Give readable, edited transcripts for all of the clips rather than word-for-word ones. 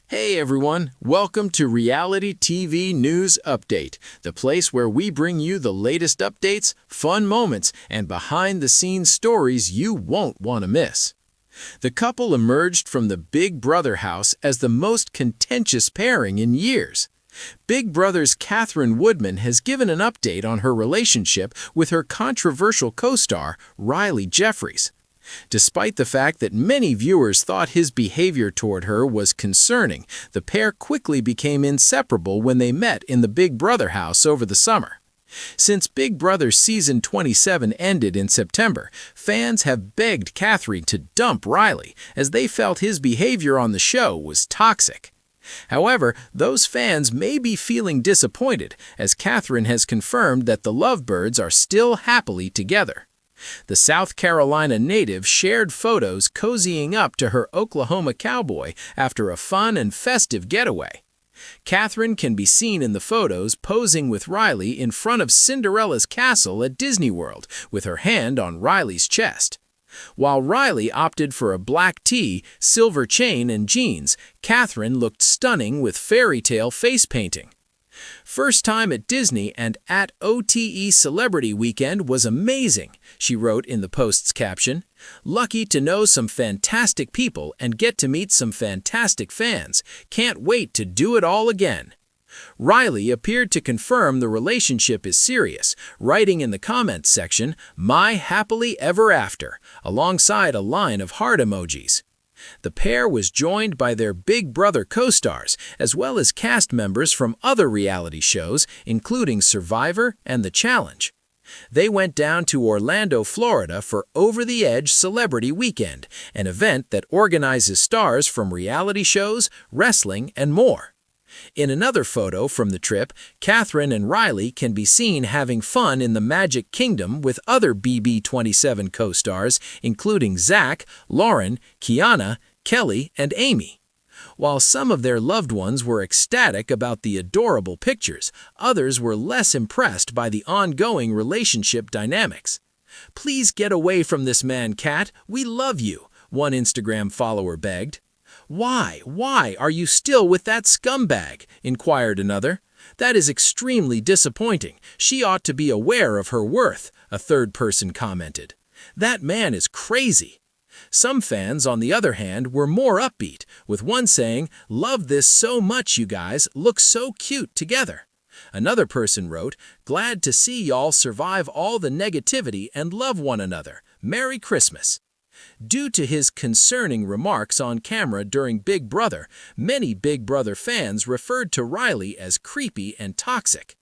Hey everyone, welcome to Reality TV News Update, the place where we bring you the latest updates, fun moments, and behind-the-scenes stories you won't want to miss. The couple emerged from the Big Brother house as the most contentious pairing in years. Big Brother's Katherine Woodman has given an update on her relationship with her controversial co-star, Rylie Jeffries. Despite the fact that many viewers thought his behavior toward her was concerning, the pair quickly became inseparable when they met in the Big Brother house over the summer. Since Big Brother Season 27 ended in September, fans have begged Katherine to dump Rylie as they felt his behavior on the show was toxic. However, those fans may be feeling disappointed as Katherine has confirmed that the lovebirds are still happily together. The South Carolina native shared photos cozying up to her Oklahoma cowboy after a fun and festive getaway. Katherine can be seen in the photos posing with Rylie in front of Cinderella's castle at Disney World with her hand on Rylie's chest. While Rylie opted for a black tee, silver chain, and jeans, Katherine looked stunning with fairy tale face painting. "First time at Disney and at OTE Celebrity Weekend was amazing," she wrote in the post's caption. "Lucky to know some fantastic people and get to meet some fantastic fans. Can't wait to do it all again." Rylie appeared to confirm the relationship is serious, writing in the comments section, "My happily ever after," alongside a line of heart emojis. The pair was joined by their Big Brother co-stars, as well as cast members from other reality shows, including Survivor and The Challenge. They went down to Orlando, Florida for Over the Edge Celebrity Weekend, an event that organizes stars from reality shows, wrestling, and more. In another photo from the trip, Katherine and Rylie can be seen having fun in the Magic Kingdom with other BB27 co-stars, including Zach, Lauren, Kiana, Kelly, and Amy. While some of their loved ones were ecstatic about the adorable pictures, others were less impressed by the ongoing relationship dynamics. "Please get away from this man, Kat. We love you," one Instagram follower begged. Why are you still with that scumbag?" inquired another. "That is extremely disappointing. She ought to be aware of her worth," a third person commented. "That man is crazy." Some fans, on the other hand, were more upbeat, with one saying, "Love this so much, you guys, look so cute together." Another person wrote, "Glad to see y'all survive all the negativity and love one another. Merry Christmas." Due to his concerning remarks on camera during Big Brother, many Big Brother fans referred to Rylie as creepy and toxic.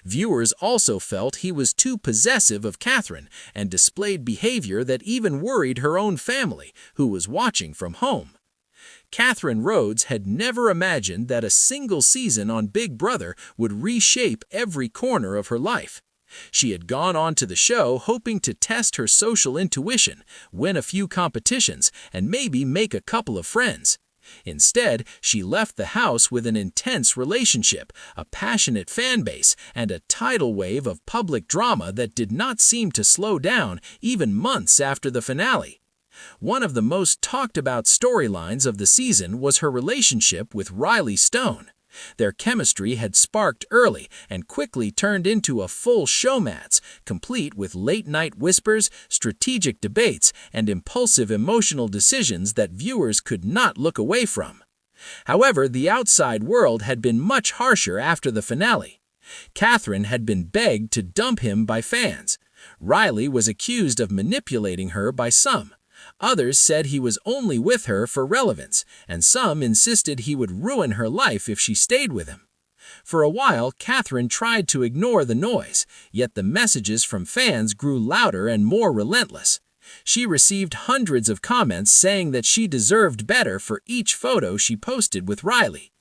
Viewers also felt he was too possessive of Katherine and displayed behavior that even worried her own family, who was watching from home. Katherine Rhodes had never imagined that a single season on Big Brother would reshape every corner of her life. She had gone on to the show hoping to test her social intuition, win a few competitions, and maybe make a couple of friends. Instead, she left the house with an intense relationship, a passionate fan base, and a tidal wave of public drama that did not seem to slow down even months after the finale. One of the most talked about storylines of the season was her relationship with Riley Stone. Their chemistry had sparked early and quickly turned into a full showmance, complete with late-night whispers, strategic debates, and impulsive emotional decisions that viewers could not look away from. However, the outside world had been much harsher after the finale. Katherine had been begged to dump him by fans. Rylie was accused of manipulating her by some. Others said he was only with her for relevance, and some insisted he would ruin her life if she stayed with him. For a while, Katherine tried to ignore the noise, yet the messages from fans grew louder and more relentless. She received hundreds of comments saying that she deserved better for each photo she posted with Rylie.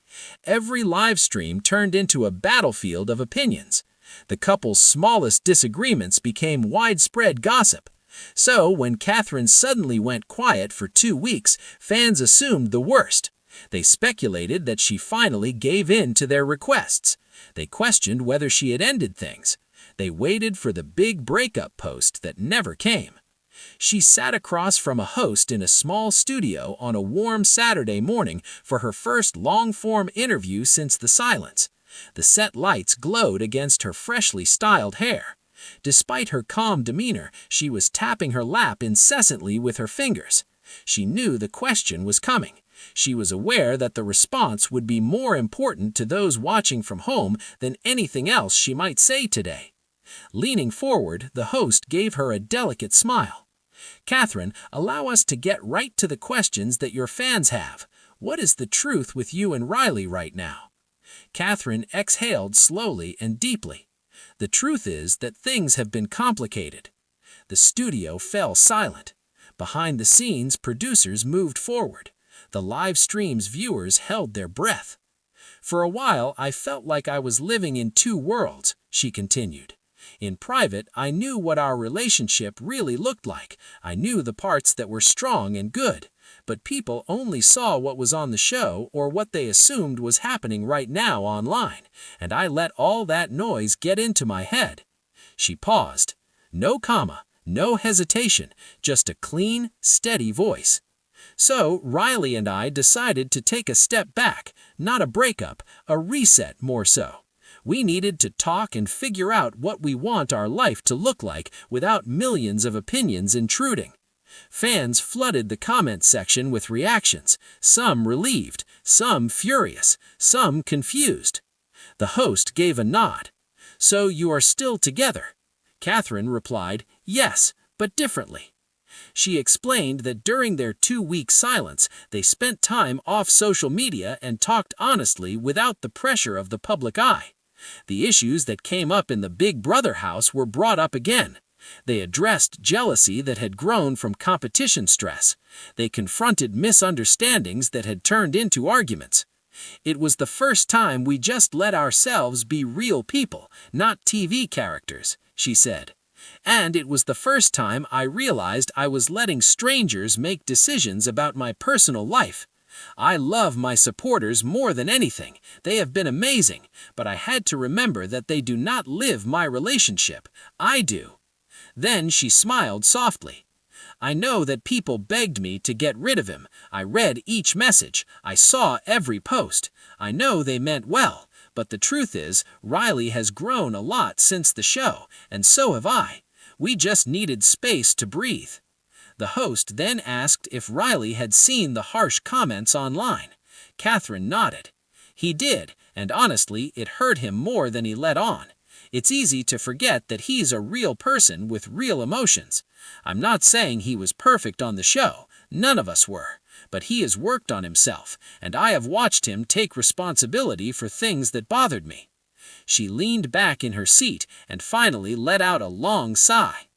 Every live stream turned into a battlefield of opinions. The couple's smallest disagreements became widespread gossip. So, when Katherine suddenly went quiet for 2 weeks, fans assumed the worst. They speculated that she finally gave in to their requests. They questioned whether she had ended things. They waited for the big breakup post that never came. She sat across from a host in a small studio on a warm Saturday morning for her first long-form interview since the silence. The set lights glowed against her freshly styled hair. Despite her calm demeanor, she was tapping her lap incessantly with her fingers. She knew the question was coming. She was aware that the response would be more important to those watching from home than anything else she might say today. Leaning forward, the host gave her a delicate smile. "Katherine, allow us to get right to the questions that your fans have. What is the truth with you and Rylie right now?" Katherine exhaled slowly and deeply. "The truth is that things have been complicated." The studio fell silent. Behind the scenes, producers moved forward. The live stream's viewers held their breath. "For a while, I felt like I was living in two worlds," she continued. "In private, I knew what our relationship really looked like. I knew the parts that were strong and good. But people only saw what was on the show or what they assumed was happening right now online, and I let all that noise get into my head." She paused. No comma, no hesitation, just a clean, steady voice. "So, Rylie and I decided to take a step back, not a breakup, a reset more so. We needed to talk and figure out what we want our life to look like without millions of opinions intruding." Fans flooded the comment section with reactions, some relieved, some furious, some confused. The host gave a nod. "So you are still together?" Katherine replied, "Yes, but differently." She explained that during their 2-week silence, they spent time off social media and talked honestly without the pressure of the public eye. The issues that came up in the Big Brother house were brought up again. They addressed jealousy that had grown from competition stress. They confronted misunderstandings that had turned into arguments. "It was the first time we just let ourselves be real people, not TV characters," she said. "And it was the first time I realized I was letting strangers make decisions about my personal life. I love my supporters more than anything. They have been amazing, but I had to remember that they do not live my relationship. I do." Then she smiled softly. "I know that people begged me to get rid of him. I read each message. I saw every post. I know they meant well, but the truth is, Rylie has grown a lot since the show, and so have I. We just needed space to breathe." The host then asked if Rylie had seen the harsh comments online. Katherine nodded. "He did, and honestly, it hurt him more than he let on. It's easy to forget that he's a real person with real emotions. I'm not saying he was perfect on the show. None of us were. But he has worked on himself, and I have watched him take responsibility for things that bothered me." She leaned back in her seat and finally let out a long sigh.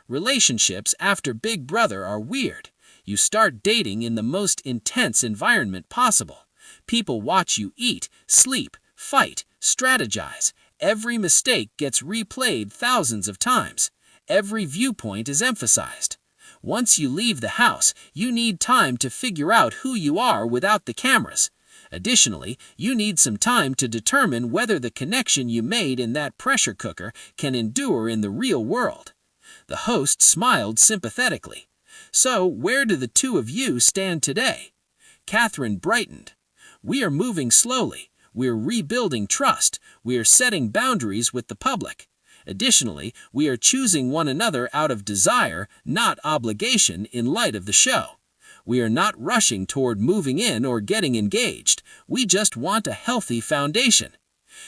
"Relationships after Big Brother are weird. You start dating in the most intense environment possible. People watch you eat, sleep, fight, strategize. Every mistake gets replayed thousands of times. Every viewpoint is emphasized. Once you leave the house, you need time to figure out who you are without the cameras. Additionally, you need some time to determine whether the connection you made in that pressure cooker can endure in the real world." The host smiled sympathetically. "So, where do the two of you stand today?" Katherine brightened. "We are moving slowly. We're rebuilding trust. We are setting boundaries with the public. Additionally, we are choosing one another out of desire, not obligation, in light of the show. We are not rushing toward moving in or getting engaged. We just want a healthy foundation."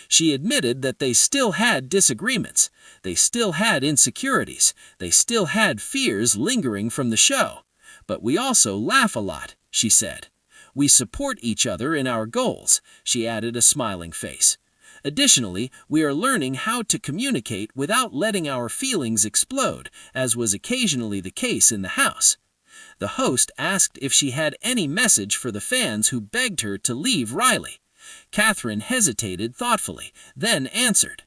She admitted that they still had disagreements. They still had insecurities. They still had fears lingering from the show. "But we also laugh a lot," she said. "We support each other in our goals," she added, a smiling face. "Additionally, we are learning how to communicate without letting our feelings explode, as was occasionally the case in the house." The host asked if she had any message for the fans who begged her to leave Rylie. Katherine hesitated thoughtfully, then answered,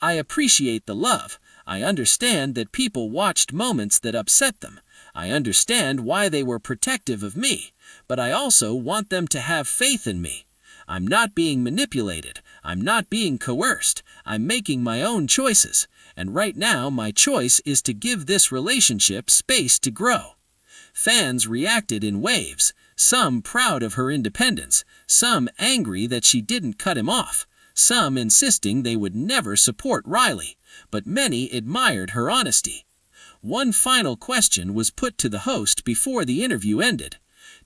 "I appreciate the love. I understand that people watched moments that upset them. I understand why they were protective of me, but I also want them to have faith in me. I'm not being manipulated. I'm not being coerced. I'm making my own choices. And right now, my choice is to give this relationship space to grow. Fans reacted in waves, some proud of her independence, some angry that she didn't cut him off, some insisting they would never support Rylie, but many admired her honesty. One final question was put to the host before the interview ended.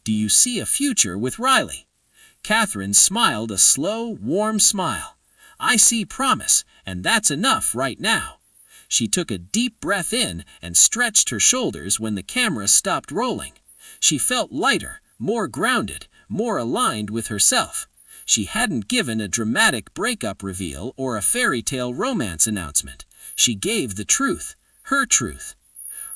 Do you see a future with Rylie? Katherine smiled a slow, warm smile. I see promise, and that's enough right now. She took a deep breath in and stretched her shoulders when the camera stopped rolling. She felt lighter, more grounded, more aligned with herself. She hadn't given a dramatic breakup reveal or a fairy tale romance announcement. She gave the truth, her truth.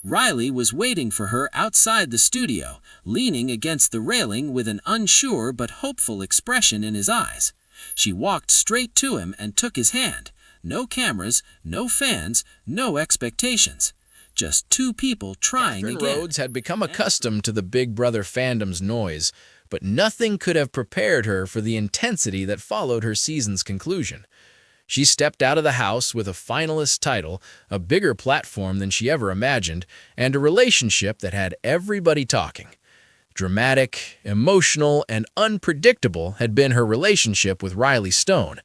Rylie was waiting for her outside the studio, leaning against the railing with an unsure but hopeful expression in his eyes. She walked straight to him and took his hand. No cameras, no fans, no expectations. Just two people trying Katherine again. Rhodes had become accustomed to the Big Brother fandom's noise, but nothing could have prepared her for the intensity that followed her season's conclusion. She stepped out of the house with a finalist title, a bigger platform than she ever imagined, and a relationship that had everybody talking. Dramatic, emotional, and unpredictable had been her relationship with Rylie Stone.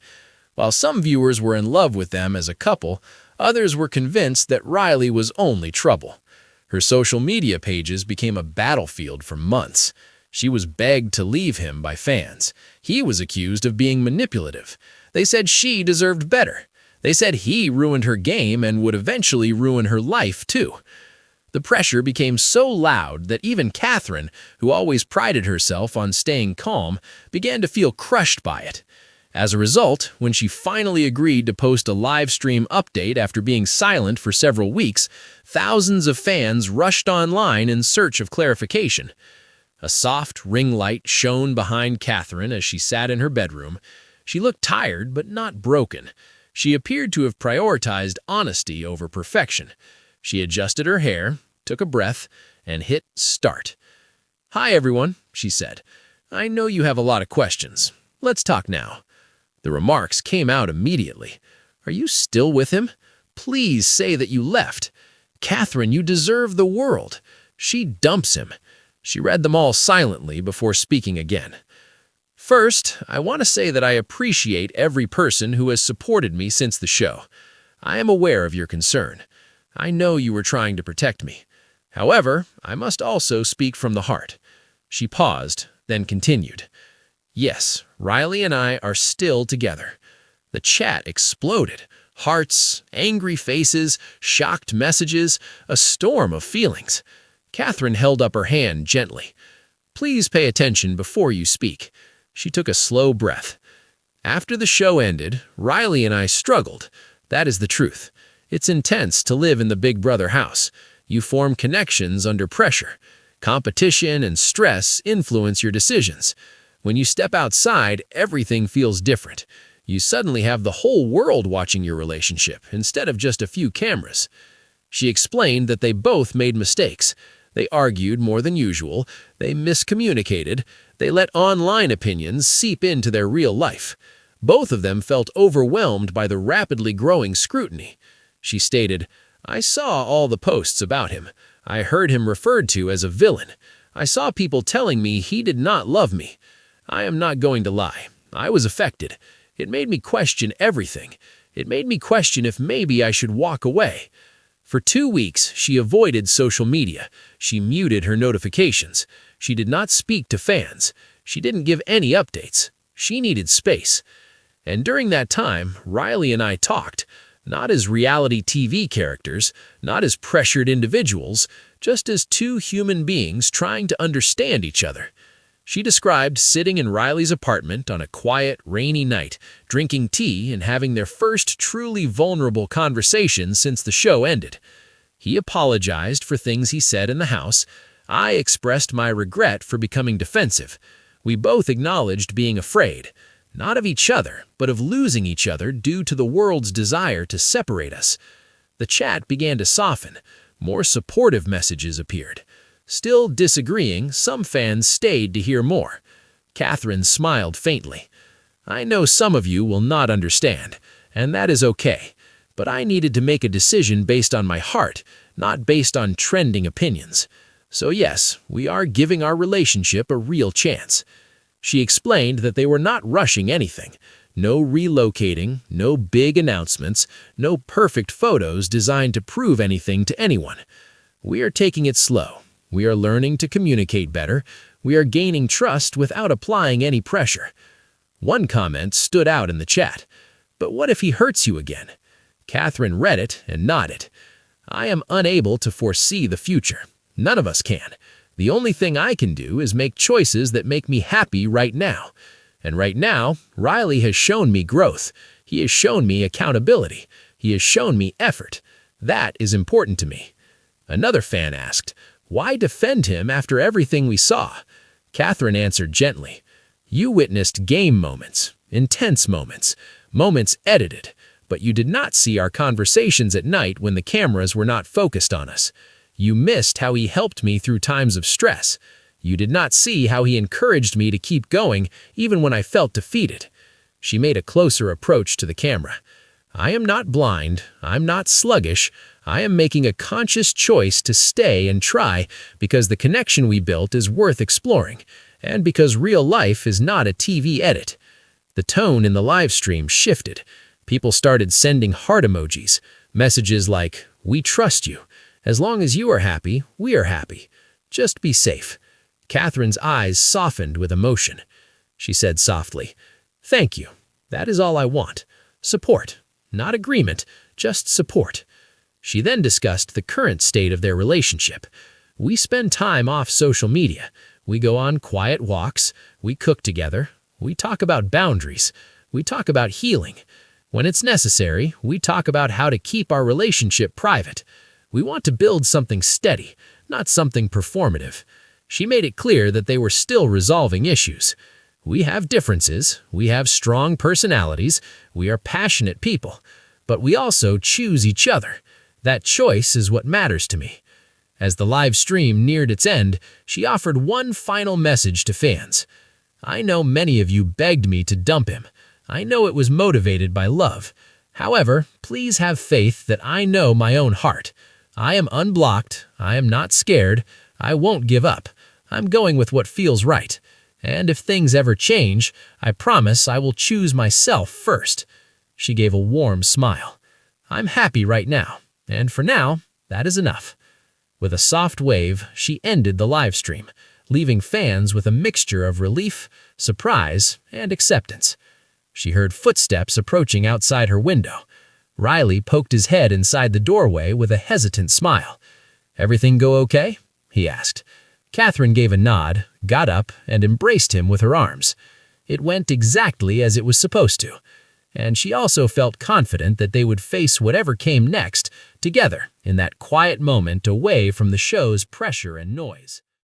While some viewers were in love with them as a couple, others were convinced that Rylie was only trouble. Her social media pages became a battlefield for months. She was begged to leave him by fans. He was accused of being manipulative. They said she deserved better. They said he ruined her game and would eventually ruin her life, too. The pressure became so loud that even Katherine, who always prided herself on staying calm, began to feel crushed by it. As a result, when she finally agreed to post a live stream update after being silent for several weeks, thousands of fans rushed online in search of clarification. A soft ring light shone behind Katherine as she sat in her bedroom. She looked tired but not broken. She appeared to have prioritized honesty over perfection. She adjusted her hair, took a breath, and hit start. "Hi, everyone," she said. "I know you have a lot of questions. Let's talk now." The remarks came out immediately. "Are you still with him? Please say that you left. Katherine, you deserve the world. She dumps him." She read them all silently before speaking again. "First, I want to say that I appreciate every person who has supported me since the show. I am aware of your concern. I know you were trying to protect me. However, I must also speak from the heart." She paused, then continued. "Yes, Rylie and I are still together." The chat exploded. Hearts, angry faces, shocked messages, a storm of feelings. Katherine held up her hand gently. "Please pay attention before you speak." She took a slow breath. "After the show ended, Rylie and I struggled. That is the truth. It's intense to live in the Big Brother house. You form connections under pressure. Competition and stress influence your decisions. When you step outside, everything feels different. You suddenly have the whole world watching your relationship instead of just a few cameras." She explained that they both made mistakes. They argued more than usual. They miscommunicated. They let online opinions seep into their real life. Both of them felt overwhelmed by the rapidly growing scrutiny. She stated, "I saw all the posts about him. I heard him referred to as a villain. I saw people telling me he did not love me. I am not going to lie. I was affected. It made me question everything. It made me question if maybe I should walk away." For 2 weeks, she avoided social media. She muted her notifications. She did not speak to fans. She didn't give any updates. She needed space. And during that time, Rylie and I talked, not as reality TV characters, not as pressured individuals, just as two human beings trying to understand each other. She described sitting in Rylie's apartment on a quiet, rainy night, drinking tea and having their first truly vulnerable conversation since the show ended. He apologized for things he said in the house. I expressed my regret for becoming defensive. We both acknowledged being afraid, not of each other, but of losing each other due to the world's desire to separate us. The chat began to soften. More supportive messages appeared. Still disagreeing, some fans stayed to hear more. Katherine smiled faintly. I know some of you will not understand, and that is okay. But I needed to make a decision based on my heart, not based on trending opinions. So yes, we are giving our relationship a real chance." She explained that they were not rushing anything. No relocating, no big announcements, no perfect photos designed to prove anything to anyone. We are taking it slow. We are learning to communicate better. We are gaining trust without applying any pressure. One comment stood out in the chat. "But what if he hurts you again?" Katherine read it and nodded. "I am unable to foresee the future. None of us can. The only thing I can do is make choices that make me happy right now. And right now, Rylie has shown me growth. He has shown me accountability. He has shown me effort. That is important to me." Another fan asked, "Why defend him after everything we saw?" Katherine answered gently, "You witnessed game moments, intense moments, moments edited, but you did not see our conversations at night when the cameras were not focused on us. You missed how he helped me through times of stress. You did not see how he encouraged me to keep going even when I felt defeated." She made a closer approach to the camera. "I am not blind. I'm not sluggish. I am making a conscious choice to stay and try because the connection we built is worth exploring, and because real life is not a TV edit." The tone in the live stream shifted. People started sending heart emojis, messages like, "We trust you. As long as you are happy, we are happy. Just be safe." Katherine's eyes softened with emotion. She said softly, "Thank you. That is all I want. Support. Not agreement, just support." She then discussed the current state of their relationship. "We spend time off social media. We go on quiet walks. We cook together. We talk about boundaries. We talk about healing. When it's necessary, we talk about how to keep our relationship private. We want to build something steady, not something performative." She made it clear that they were still resolving issues. "We have differences, we have strong personalities, we are passionate people, but we also choose each other. That choice is what matters to me." As the live stream neared its end, she offered one final message to fans. "I know many of you begged me to dump him. I know it was motivated by love. However, please have faith that I know my own heart. I am unblocked. I am not scared. I won't give up. I'm going with what feels right. And if things ever change, I promise I will choose myself first." She gave a warm smile. "I'm happy right now. And for now, that is enough." With a soft wave, she ended the live stream, leaving fans with a mixture of relief, surprise, and acceptance. She heard footsteps approaching outside her window. Rylie poked his head inside the doorway with a hesitant smile. "Everything go okay?" he asked. Katherine gave a nod, got up, and embraced him with her arms. It went exactly as it was supposed to, and she also felt confident that they would face whatever came next together in that quiet moment away from the show's pressure and noise.